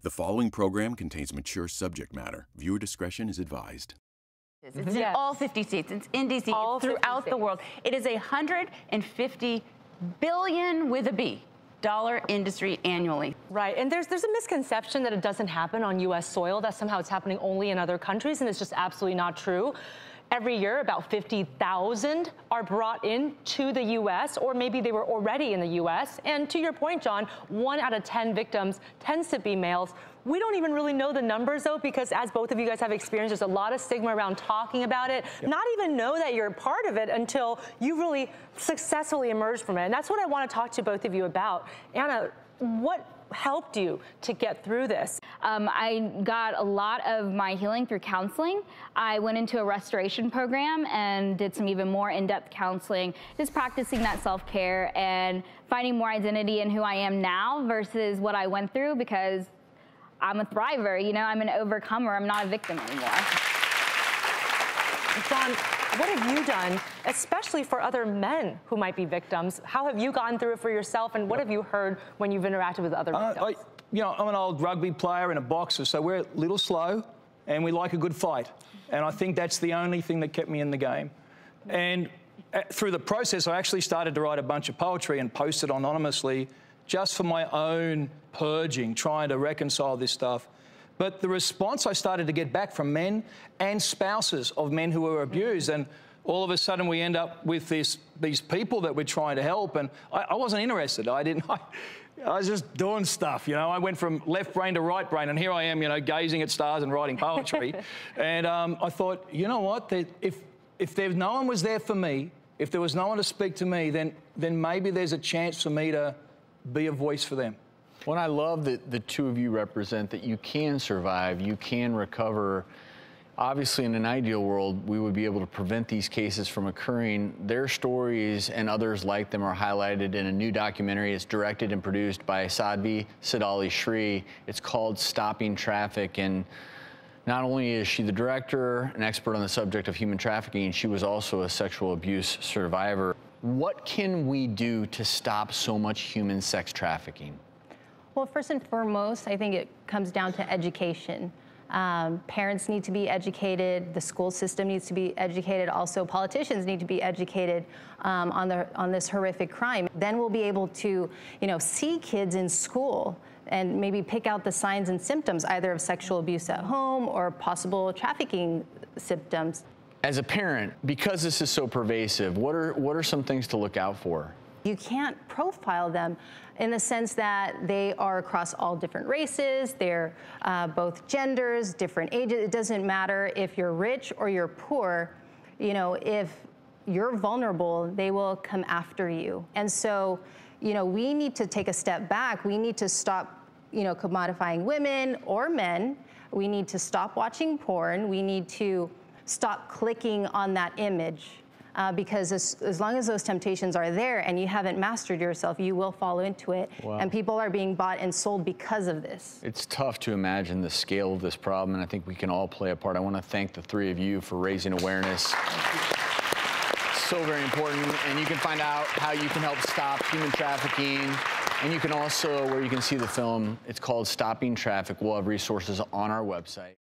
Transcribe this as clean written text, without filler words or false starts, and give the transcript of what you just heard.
The following program contains mature subject matter. Viewer discretion is advised. It's in all 50 states. It's in D.C. It's throughout the world. It is $150 billion with a B dollar industry annually. Right, and there's a misconception that it doesn't happen on U.S. soil, that somehow it's happening only in other countries, and it's just absolutely not true. Every year, about 50,000 are brought in to the U.S., or maybe they were already in the U.S. And to your point, John, 1 out of 10 victims tends to be males. We don't even really know the numbers, though, because as both of you guys have experienced, there's a lot of stigma around talking about it. Yep. Not even know that you're a part of it until you really successfully emerge from it. And that's what I want to talk to both of you about. Anna, what helped you to get through this? I got a lot of my healing through counseling. I went into a restoration program and did some even more in-depth counseling, just practicing that self-care and finding more identity in who I am now versus what I went through, because I'm a thriver, you know, I'm an overcomer, I'm not a victim anymore. John, what have you done, especially for other men who might be victims? How have you gone through it for yourself, and what have you heard when you've interacted with other victims? You know, I'm an old rugby player and a boxer, so we're a little slow, and we like a good fight. And I think that's the only thing that kept me in the game. And through the process, I actually started to write a bunch of poetry and post it anonymously just for my own purging, trying to reconcile this stuff. But the response I started to get back from men and spouses of men who were abused, and all of a sudden we end up with these people that we're trying to help, and I wasn't interested. I was just doing stuff, you know. I went from left brain to right brain, and here I am, you know, gazing at stars and writing poetry. And I thought, you know what, if no one was there for me, if there was no one to speak to me, then maybe there's a chance for me to be a voice for them. Well, I love that the two of you represent that you can survive, you can recover. Obviously, in an ideal world, we would be able to prevent these cases from occurring. Their stories and others like them are highlighted in a new documentary. It's directed and produced by Sadhvi Sidali Shri. It's called Stopping Traffic. And not only is she the director, an expert on the subject of human trafficking, she was also a sexual abuse survivor. What can we do to stop so much human sex trafficking? Well, first and foremost, I think it comes down to education. Parents need to be educated, the school system needs to be educated, also politicians need to be educated on this horrific crime. Then we'll be able to, you know, see kids in school and maybe pick out the signs and symptoms either of sexual abuse at home or possible trafficking symptoms. As a parent, because this is so pervasive, what are some things to look out for? You can't profile them in the sense that they are across all different races, they're both genders, different ages. It doesn't matter if you're rich or you're poor. You know, if you're vulnerable, they will come after you. And so, you know, we need to take a step back. We need to stop, you know, commodifying women or men. We need to stop watching porn. We need to stop clicking on that image. Because as long as those temptations are there and you haven't mastered yourself, you will fall into it. Wow. And people are being bought and sold because of this. It's tough to imagine the scale of this problem, and I think we can all play a part. I want to thank the three of you for raising awareness. So very important, and you can find out how you can help stop human trafficking. And you can also, where you can see the film, it's called Stopping Traffic. We'll have resources on our website.